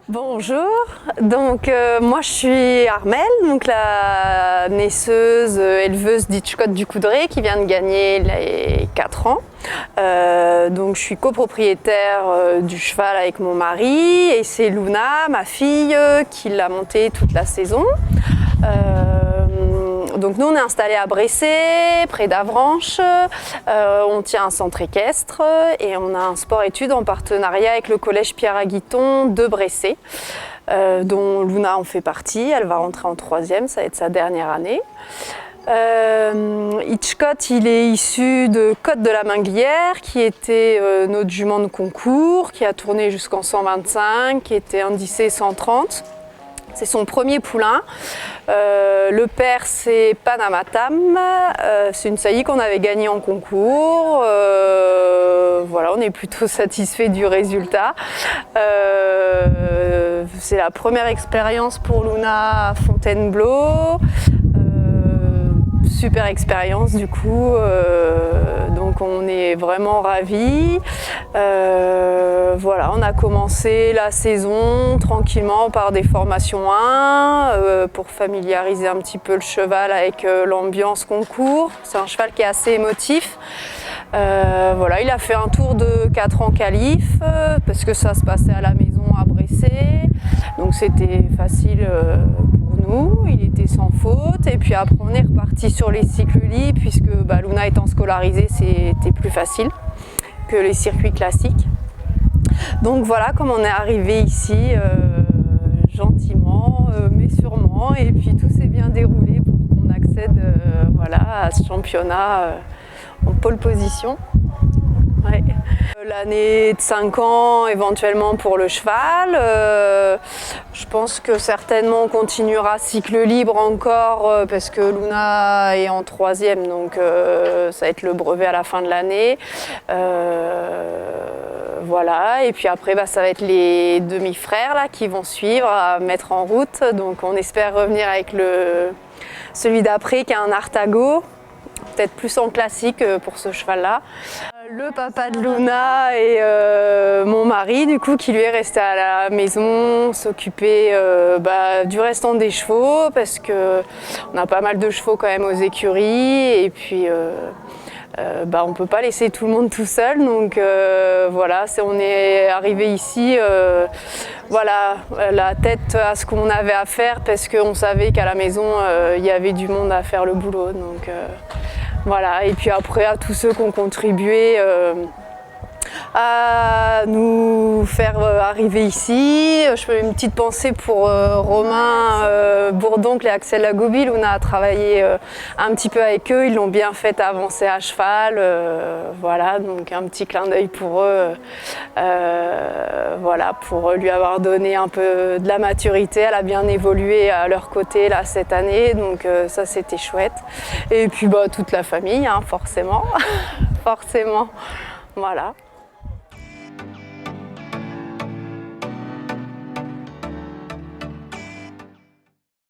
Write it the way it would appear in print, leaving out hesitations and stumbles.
Bonjour, moi je suis Armelle, donc la naisseuse éleveuse d'Hitchcote du Coudray qui vient de gagner les 4 ans. Donc je suis copropriétaire du cheval avec mon mari et c'est Luna, ma fille, qui l'a monté toute la saison. Donc nous on est installés à Bressé, près d'Avranches, on tient un centre équestre et on a un sport-études en partenariat avec le collège Pierre-Aguiton de Bressé, dont Luna en fait partie, elle va rentrer en 3e, ça va être sa dernière année. Hitchcote, il est issu de Côte de la Minglière, qui était notre jument de concours, qui a tourné jusqu'en 125, qui était indicé 130. C'est son premier poulain. Le père, c'est Panamatam. C'est une saillie qu'on avait gagnée en concours. Voilà, on est plutôt satisfait du résultat. C'est la première expérience pour Luna à Fontainebleau. Super expérience du coup, donc on est vraiment ravis. Voilà, on a commencé la saison tranquillement par des formations 1 pour familiariser un petit peu le cheval avec l'ambiance concours. C'est un cheval qui est assez émotif. Voilà, il a fait un tour de 4 ans qualif parce que ça se passait à la maison à Bressé, donc c'était facile pour nous, il était sans faute. Et puis après on est reparti sur les cycles libres puisque Luna étant scolarisée c'était plus facile que les circuits classiques. Donc voilà comment on est arrivé ici gentiment mais sûrement, et puis tout s'est bien déroulé pour qu'on accède voilà, à ce championnat en pole position. Ouais. L'année de 5 ans éventuellement pour le cheval. Je pense que certainement on continuera cycle libre encore parce que Luna est en 3e, donc ça va être le brevet à la fin de l'année. Voilà, et puis après ça va être les demi-frères là, qui vont suivre à mettre en route. Donc on espère revenir avec celui d'après qui a un Artago, peut-être plus en classique pour ce cheval-là. Le papa de Luna et mon mari, du coup, qui lui est resté à la maison, s'occuper du restant des chevaux, parce qu'on a pas mal de chevaux quand même aux écuries, et puis on ne peut pas laisser tout le monde tout seul, donc voilà, on est arrivé ici, voilà, la tête à ce qu'on avait à faire, parce qu'on savait qu'à la maison, il y avait du monde à faire le boulot. Donc, voilà, et puis après à tous ceux qui ont contribué à nous faire arriver ici. Je fais une petite pensée pour Romain Bourdoncle et Axel Lagoubi. On a travaillé un petit peu avec eux, ils l'ont bien fait avancer à cheval. Voilà, donc un petit clin d'œil pour eux, voilà, pour lui avoir donné un peu de la maturité. Elle a bien évolué à leur côté là cette année, donc ça c'était chouette. Et puis toute la famille, hein, forcément, forcément, voilà.